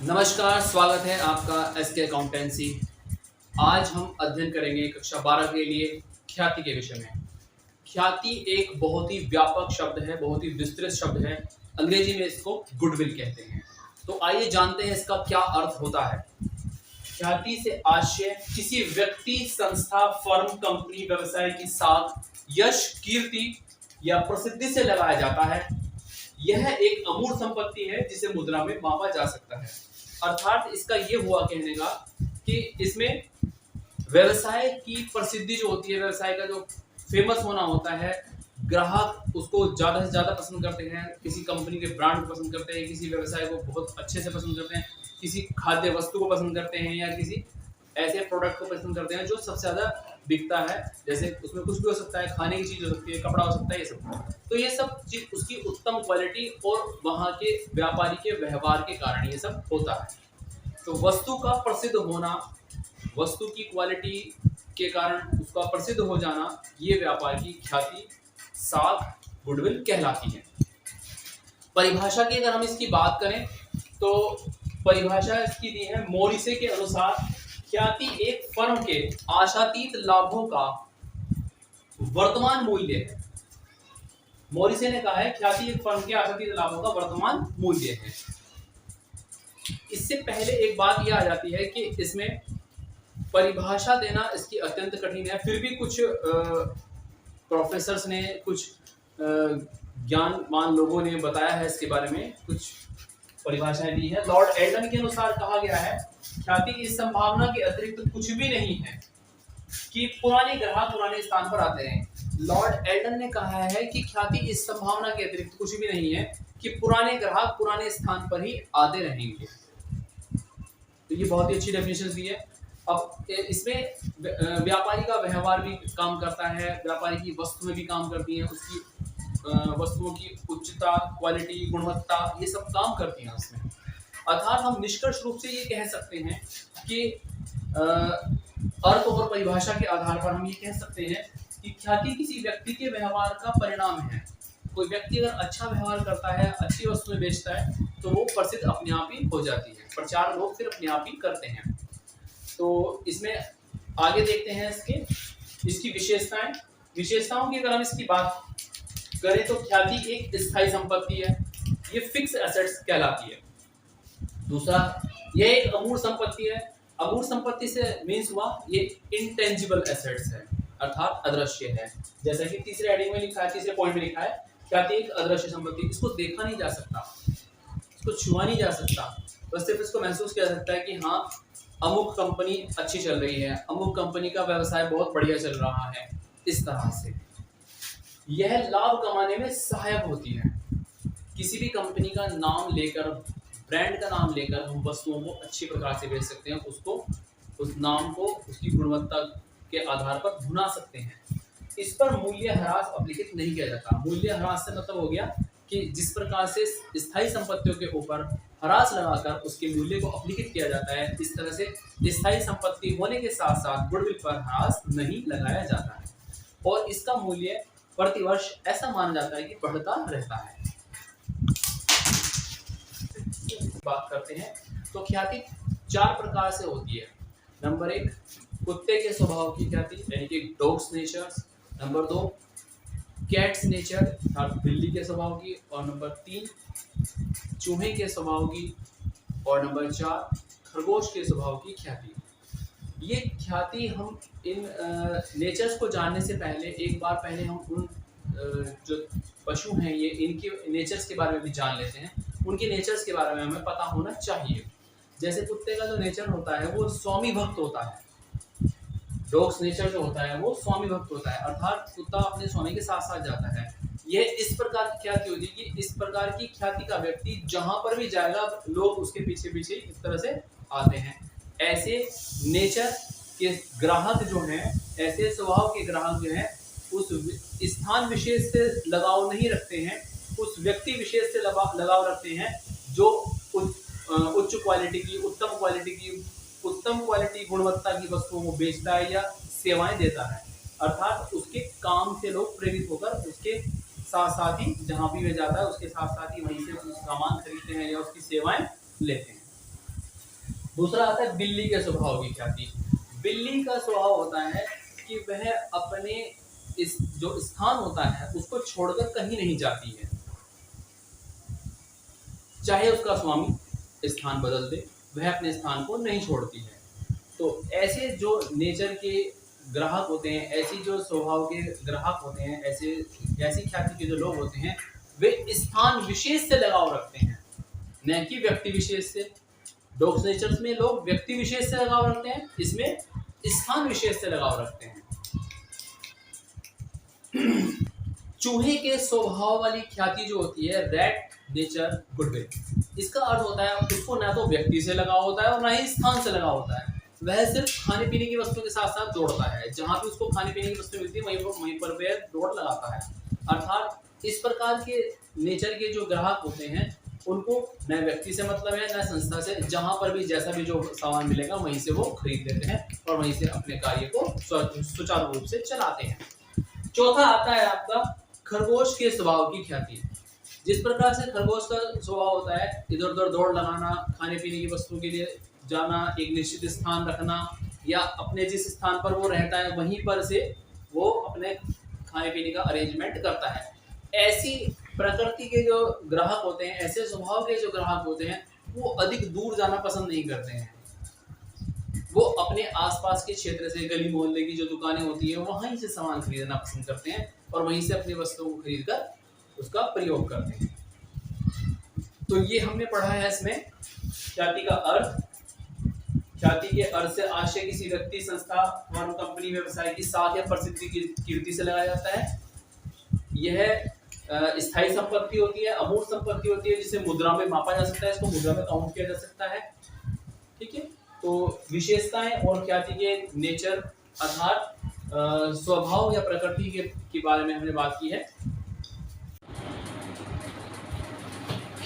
नमस्कार, स्वागत है आपका एसके अकाउंटेंसी। आज हम अध्ययन करेंगे कक्षा 12 के लिए ख्याति के विषय में। ख्याति एक बहुत ही व्यापक शब्द है, बहुत ही विस्तृत शब्द है। अंग्रेजी में इसको गुडविल कहते हैं। तो आइए जानते हैं इसका क्या अर्थ होता है। ख्याति से आशय किसी व्यक्ति, संस्था, फर्म, कंपनी, व्यवसाय की साख, यश, कीर्ति या प्रसिद्धि से लगाया जाता है। यह एक अमूर्त संपत्ति है जिसे मुद्रा में मापा जा सकता है। अर्थात इसका ये हुआ कहने का कि इसमें व्यवसाय की प्रसिद्धि जो होती है, व्यवसाय का जो फेमस होना होता है, ग्राहक उसको ज्यादा से ज्यादा पसंद करते हैं, किसी कंपनी के ब्रांड को पसंद करते हैं, किसी व्यवसाय को बहुत अच्छे से पसंद करते हैं, किसी खाद्य वस्तु को पसंद करते हैं या किसी ऐसे प्रोडक्ट को पसंद करते हैं जो सबसे ज्यादा बिकता है। जैसे उसमें कुछ भी हो सकता है, खाने की चीज हो सकती है, कपड़ा हो सकता है, ये सब। तो ये सब चीज उसकी उत्तम क्वालिटी और वहां के व्यापारी के व्यवहार के कारण ये सब होता है। तो वस्तु का प्रसिद्ध होना, वस्तु की क्वालिटी के कारण उसका प्रसिद्ध हो जाना, ये व्यापार की ख्याति, साख, गुडविल कहलाती है। परिभाषा की अगर हम इसकी बात करें तो परिभाषा इसकी दी है मोरिसे के अनुसार, ख्याति एक फर्म के आशातीत लाभों का वर्तमान मूल्य है। मोरिसे ने कहा है ख्याति एक फर्म के आशातीत लाभों का वर्तमान मूल्य है। इससे पहले एक बात यह आ जाती है कि इसमें परिभाषा देना इसकी अत्यंत कठिन है। फिर भी कुछ प्रोफेसर्स ने, कुछ ज्ञानवान लोगों ने बताया है इसके बारे में, कुछ परिभाषाएं दी है। लॉर्ड एल्डन के अनुसार कहा गया है ख्याति की संभावना के अतिरिक्त कुछ भी नहीं है कि पुराने ग्राहक पुराने स्थान पर आते रहें। लॉर्ड एल्डन ने कहा है कि ख्याति इस संभावना के अतिरिक्त कुछ भी नहीं है कि पुराने ग्राहक पुराने स्थान पर ही आते रहेंगे। तो ये बहुत ही अच्छी डेफिनेशन दी है। अब इसमें व्यापारी का व्यवहार भी काम करता है, व्यापारी की वस्तुएं भी काम करती हैं, उसकी वस्तुओं की उच्चता, क्वालिटी, गुणवत्ता, ये सब काम करती हैं उसमें। अर्थात हम निष्कर्ष रूप से ये कह सकते हैं कि अर्थ और परिभाषा के आधार पर हम ये कह सकते हैं कि ख्याति किसी व्यक्ति के व्यवहार का परिणाम है। कोई व्यक्ति अगर अच्छा व्यवहार करता है, अच्छी वस्तुएं बेचता है, तो वो प्रसिद्ध अपने आप ही हो जाती है, प्रचार लोग फिर अपने आप ही करते हैं। तो इसमें आगे देखते हैं इसकी विशेषताओं की अगर हम इसकी बात करें तो ख्याति एक स्थायी संपत्ति है, ये फिक्स एसेट्स कहलाती है। दूसरा, यह एक अमूर्त संपत्ति है। अमूर्त संपत्ति से मीन्स हुआ ये इंटेंजिबल एसेट्स है, अर्थात अदृश्य है। जैसा कि तीसरे हेडिंग में लिखा है, तीसरे पॉइंट में लिखा है, ख्याति एक अदृश्य संपत्ति, इसको देखा नहीं जा सकता, इसको छुआ नहीं जा सकता, बस सिर्फ इसको महसूस किया जा सकता है कि हाँ अमुक कंपनी अच्छी चल रही है, अमुक कंपनी का व्यवसाय बहुत बढ़िया चल रहा है। इस तरह से यह लाभ कमाने में सहायक होती है। किसी भी कंपनी का नाम लेकर, ब्रांड का नाम लेकर हम वस्तुओं को अच्छी प्रकार से बेच सकते हैं, उसको, उस नाम को उसकी गुणवत्ता के आधार पर भुना सकते हैं। इस पर मूल्य ह्रास अप्लिकेट नहीं किया जाता। मूल्य ह्रास से मतलब हो गया कि जिस प्रकार से स्थायी संपत्तियों के ऊपर ह्रास लगाकर उसके मूल्य को अप्लिकेट किया जाता है, इस तरह से स्थायी संपत्ति होने के साथ साथ गुडविल पर ह्रास नहीं लगाया जाता है और इसका मूल्य प्रतिवर्ष ऐसा माना जाता है कि बढ़ता रहता है। बात करते हैं तो ख्याति 4 प्रकार से होती है। नंबर 1, कुत्ते के स्वभाव की ख्याति यानी कि dogs natures. Number 2, cats nature अर्थात बिल्ली के स्वभाव की। और नंबर 3, चूहे के स्वभाव की। और नंबर 4, खरगोश के स्वभाव की ख्याति। ये ख्याति हम इन नेचर्स को जानने से पहले एक बार पहले हम उन जो पशु हैं ये इनके नेचर्स के बारे में भी जान लेते हैं। उनके नेचर्स के बारे में हमें पता होना चाहिए। जैसे कुत्ते का जो नेचर होता है वो स्वामी भक्त होता है। डॉग्स नेचर जो होता है वो स्वामी भक्त होता है, अर्थात कुत्ता अपने स्वामी के साथ साथ जाता है। यह इस प्रकार की ख्याति होती है कि इस प्रकार की ख्याति का व्यक्ति जहां पर भी जाएगा लोग उसके पीछे पीछे इस तरह से आते हैं। ऐसे नेचर के ग्राहक जो हैं, ऐसे स्वभाव के ग्राहक जो हैं, उस स्थान विशेष से लगाव नहीं रखते हैं, उस व्यक्ति विशेष से लगाव रखते हैं जो उच्च क्वालिटी की, उत्तम क्वालिटी गुणवत्ता की वस्तुओं को बेचता है या सेवाएं देता है। अर्थात उसके काम से लोग प्रेरित होकर उसके साथ साथ ही जहां भी वे जाता है उसके साथ साथ ही वहीं से सामान खरीदते हैं या उसकी सेवाएं लेते हैं। दूसरा आता है बिल्ली के स्वभाव की ख्याति। बिल्ली का स्वभाव होता है कि वह अपने इस जो स्थान होता है उसको छोड़कर कहीं नहीं जाती है, चाहे उसका स्वामी स्थान बदल दे, वह अपने स्थान को नहीं छोड़ती है। तो ऐसे जो नेचर के ग्राहक होते हैं, ऐसी जो स्वभाव के ग्राहक होते हैं, ऐसी ख्याति के जो लोग होते हैं, वे स्थान विशेष से लगाव रखते हैं, न कि व्यक्ति विशेष से। डॉग्स नेचर्स में लोग व्यक्ति विशेष से लगाव रखते हैं, इसमें स्थान विशेष से लगाव रखते हैं। चूहे के स्वभाव वाली ख्याति जो होती है, रैट नेचर गुडविल, इसका अर्थ होता है उसको ना तो व्यक्ति से लगाव होता है और ना ही स्थान से लगाव होता है। वह सिर्फ खाने पीने की वस्तु के साथ साथ दौड़ता है, जहां भी उसको खाने पीने की वस्तु मिलती है वहीं पर वह दौड़ लगाता है। अर्थात इस प्रकार के नेचर के जो ग्राहक होते हैं उनको न व्यक्ति से मतलब है न संस्था से, जहां पर भी जैसा भी जो सामान मिलेगा वहीं से वो खरीद लेते हैं और वहीं से अपने कार्य को सुचारू रूप से चलाते हैं। चौथा आता है आपका खरगोश के स्वभाव की ख्याति। जिस प्रकार से खरगोश का स्वभाव होता है इधर उधर दौड़ लगाना, खाने पीने की वस्तुओं के लिए जाना, एक निश्चित स्थान रखना, या अपने जिस स्थान पर वो रहता है वहीं पर से वो अपने खाने पीने का अरेंजमेंट करता है। ऐसी प्रकृति के जो ग्राहक होते हैं, ऐसे स्वभाव के जो ग्राहक होते हैं, वो अधिक दूर जाना पसंद नहीं करते हैं। वो अपने आसपास के क्षेत्र से, गली मोहल्ले की जो दुकानें होती है वहीं से सामान खरीदना पसंद करते हैं और वहीं से अपनी वस्तुओं को खरीद कर उसका प्रयोग करते हैं। तो ये हमने पढ़ा है इसमें ख्याति का अर्थ। ख्याति के अर्थ से आशय किसी व्यक्ति, संस्था, फर्म, कंपनी, व्यवसाय की साख या प्रसिद्धि की कीर्ति से लगाया जाता है। यह स्थायी संपत्ति होती है, अमूर्त संपत्ति होती है, जिसे मुद्रा में मापा जा सकता है, इसको मुद्रा में काउंट किया जा सकता है। ठीक है, तो विशेषताएं और ख्याति के नेचर अर्थात स्वभाव या प्रकृति के बारे में हमने बात की है।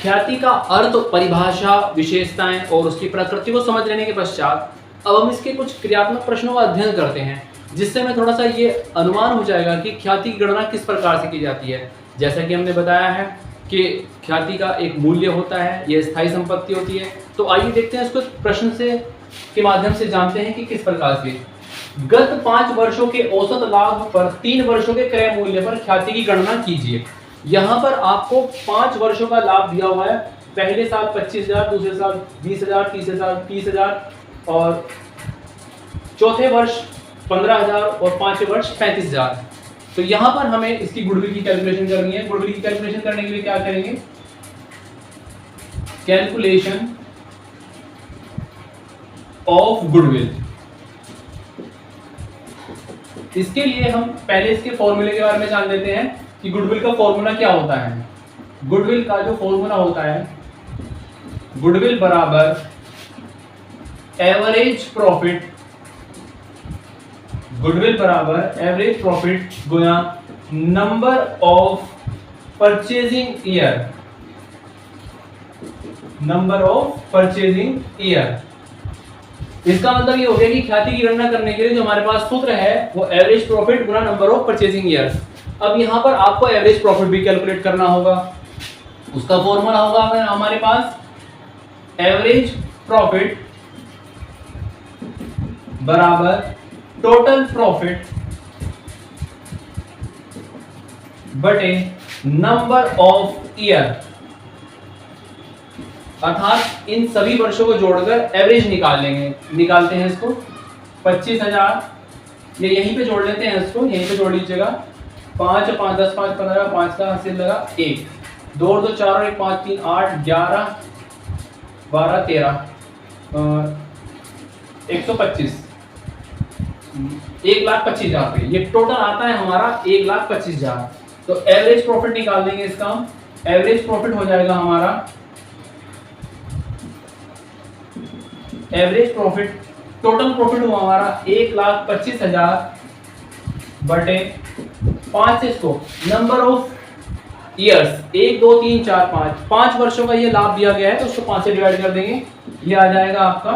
ख्याति का अर्थ, परिभाषा, विशेषताएं और उसकी प्रकृति को समझ लेने के पश्चात अब हम इसके कुछ क्रियात्मक प्रश्नों का अध्ययन करते हैं, जिससे हमें थोड़ा सा ये अनुमान हो जाएगा कि ख्याति की गणना किस प्रकार से की जाती है। जैसा कि हमने बताया है कि ख्याति का एक मूल्य होता है, यह स्थायी संपत्ति होती है। तो आइए देखते हैं इसको प्रश्न से के माध्यम से जानते हैं कि किस प्रकार से। गत 5 वर्षों के औसत लाभ पर 3 वर्षों के क्रय मूल्य पर ख्याति की गणना कीजिए। यहाँ पर आपको 5 वर्षों का लाभ दिया हुआ है। पहले साल 25,000, दूसरे साल 20,000, तीसरे साल 30,000 और चौथे वर्ष 15,000 और पांचवें वर्ष 35,000। तो यहाँ पर हमें इसकी गुडविल की कैलकुलेशन करनी है। गुडविल की कैलकुलेशन करने के लिए क्या करेंगे? Calculation of goodwill. इसके लिए हम पहले इसके फॉर्मूले के बारे में जान लेते हैं कि गुडविल का फॉर्मूला क्या होता है। गुडविल का जो फॉर्मूला होता है, गुडविल बराबर एवरेज प्रॉफिट, गुडविल बराबर average profit Guna number of purchasing year, number of purchasing year. इसका मतलब ये हो गया कि ख्याति की गणना करने के लिए जो हमारे पास सूत्र है वो average profit Guna number of purchasing year. अब यहाँ पर आपको एवरेज प्रॉफिट भी कैलकुलेट करना होगा। उसका फॉर्मूला होगा हमारे पास एवरेज प्रॉफिट बराबर टोटल प्रॉफिट बटे नंबर ऑफ ईयर, अर्थात इन सभी वर्षों को जोड़कर एवरेज निकालते हैं इसको। 25,000 ये यहीं पे जोड़ लेते हैं, इसको यहीं पे जोड़ लीजिएगा। 5 5 10 5 15, 5 का हासिल लगा 1, 2 और 2 4 और 1 5 3 8 11 12 13 125, 1,25,000 पे ये टोटल आता है हमारा 1,25,000। तो एवरेज प्रॉफिट निकाल देंगे इसका। एवरेज प्रॉफिट हो जाएगा हमारा, एवरेज प्रॉफिट, टोटल प्रॉफिट हुआ हमारा 1,25,000 बटे 5 से इसको नंबर ऑफ ईयर्स 1 2 3 4 5 वर्षों का ये लाभ दिया गया है, तो उसको 5 से डिवाइड कर देंगे। ये आ जाएगा आपका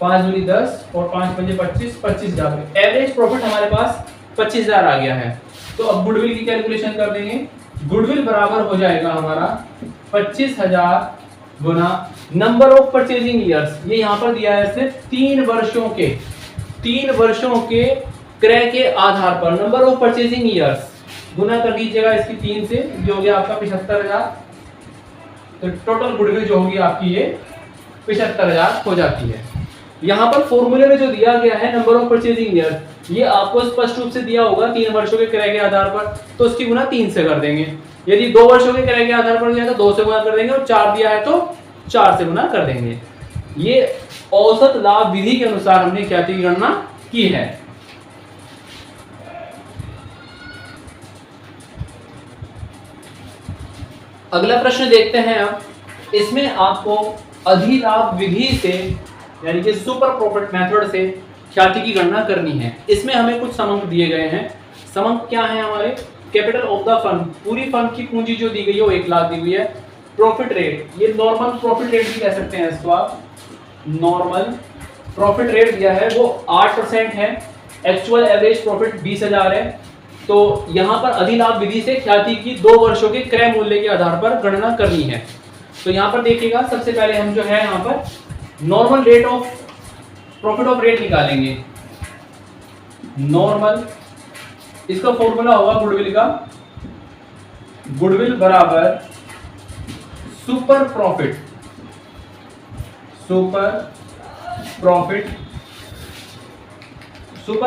5 दूनी 10 और 5 पंजे 25, 25,000। एवरेज प्रॉफिट हमारे पास 25,000 आ गया है। तो अब गुडविल की कैलकुलेशन कर देंगे। गुडविल बराबर हो जाएगा हमारा 25,000 गुना नंबर ऑफ परचेजिंग ईयर्स, ये यहाँ पर दिया है इसने 3 वर्षों के क्रय के आधार पर नंबर ऑफ परचेजिंग ईयर्स गुना कर दीजिएगा इसकी 3 से, जो हो गया आपका 75,000। तो टोटल गुडविल जो होगी आपकी ये 75,000 हो जाती है। यहाँ पर फॉर्मूले में जो दिया गया है नंबर ऑफ परचेजिंग ईयर, ये आपको स्पष्ट रूप से दिया होगा 3 वर्षों के क्रय के आधार पर, तो उसकी गुना 3 से कर देंगे। यदि 2 वर्षों के क्रय के आधार पर दिया है तो 2 से गुना कर देंगे, और 4 दिया है तो 4 से गुना कर देंगे। ये औसत लाभ विधि के अनुसार हमने ख्याति की गणना की है। अगला प्रश्न देखते हैं अब। इसमें आपको अधिलाभ विधि से यानी कि सुपर प्रॉफिट मेथड से ख्याति की गणना करनी है। इसमें हमें कुछ समंक दिए गए हैं। समंक क्या है हमारे? कैपिटल ऑफ द फर्म, पूरी फर्म की पूंजी जो दी गई है वो 1 लाख दी हुई है। प्रॉफिट रेट, ये नॉर्मल प्रॉफिट रेट भी कह सकते हैं इसको आप, नॉर्मल प्रॉफिट रेट दिया है वो 8% है। एक्चुअल एवरेज प्रॉफिट 20,000 है। तो यहाँ पर अधिलाभ विधि से ख्याति की 2 वर्षों के क्रय मूल्य के आधार पर गणना करनी है। तो यहाँ पर देखिएगा, सबसे पहले हम जो है यहाँ पर normal rate of profit of rate निकालेंगे। नॉर्मल, इसका फॉर्मूला होगा गुडविल का, गुडविल बराबर super profit, super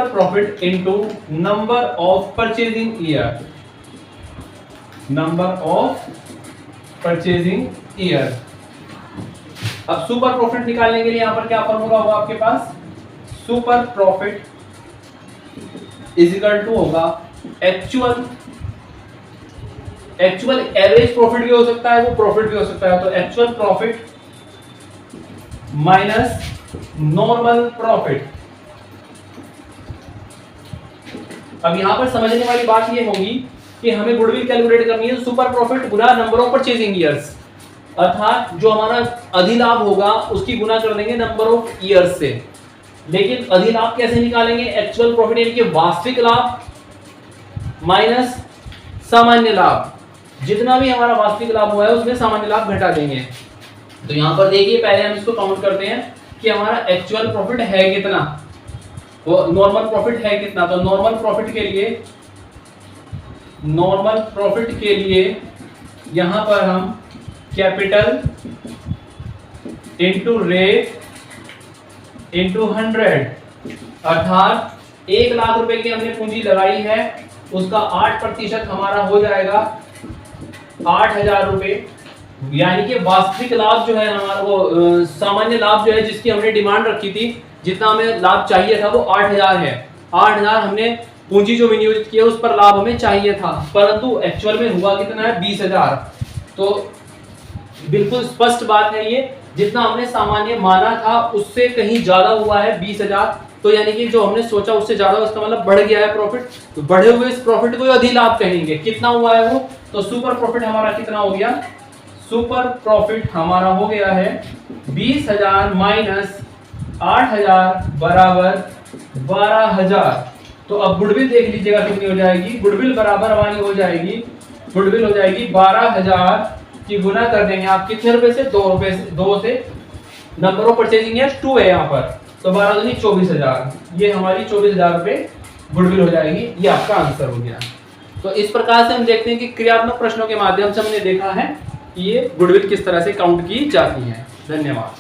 profit into number of purchasing year, number of purchasing year. अब सुपर प्रॉफिट निकालने के लिए यहां पर क्या फॉर्मूला होगा आपके पास? Super profit is equal to होगा एक्चुअल एवरेज प्रॉफिट भी हो सकता है, वो प्रॉफिट भी हो सकता है। तो actual profit minus normal profit. अब यहां पर समझने वाली बात ये होगी कि हमें गुडविल कैलकुलेट करनी है, super profit Guna number of purchasing years, अर्थात जो हमारा अधिलाभ होगा उसकी गुना कर देंगे नंबर ऑफ ईयर्स से। लेकिन अधिलाभ कैसे निकालेंगे? एक्चुअल प्रॉफिट यानी कि वास्तविक लाभ माइनस सामान्य लाभ, जितना भी हमारा वास्तविक लाभ हुआ है उसमें सामान्य लाभ घटा देंगे। तो यहां पर देखिए, पहले हम इसको काउंट करते हैं कि हमारा एक्चुअल प्रॉफिट है कितना, वो नॉर्मल प्रॉफिट है कितना। तो नॉर्मल प्रॉफिट के लिए यहां पर हम कैपिटल इंटू रेट इंटू 100, अर्थात 1 लाख रुपए की हमने पूंजी लगाई है, उसका 8% हमारा हो जाएगा 8,000 रुपए। यानी कि वास्तविक लाभ जो है हमारा, वो सामान्य लाभ जो है जिसकी हमने डिमांड रखी थी, जितना हमें लाभ चाहिए था वो 8,000 है। 8,000 हमने पूंजी जो विनियोजित की है उस पर लाभ हमें चाहिए था, परंतु एक्चुअल में हुआ कितना है? 20,000। तो बिल्कुल स्पष्ट बात है ये, जितना हमने सामान्य माना था उससे कहीं ज्यादा हुआ है 20,000। तो यानी कि जो हमने सोचा उससे ज्यादा, उसका मतलब बढ़ गया है प्रॉफिट। तो बढ़े हुए इस प्रॉफिट को अधिलाभ कहेंगे। कितना हुआ है वो? तो सुपर प्रॉफिट हमारा कितना हो गया? सुपर प्रॉफिट हमारा हो गया है 20,000 माइनस 8,000 बराबर 12,000। तो अब गुडविल देख लीजिएगा कितनी हो जाएगी। गुडविल बराबर हमारी हो जाएगी, गुडविल हो जाएगी 12,000 की गुना कर देंगे आप कितने रुपए से? 2 रुपए से। 2 से नंबर ऑफ परचेजिंग है 2 है यहाँ पर, तो 12 दूनी 24,000। ये हमारी 24,000 रुपए गुडविल हो जाएगी। ये आपका आंसर हो गया। तो इस प्रकार से हम देखते हैं कि क्रियात्मक प्रश्नों के माध्यम से हमने देखा है कि ये गुडविल किस तरह से काउंट की जाती है। धन्यवाद।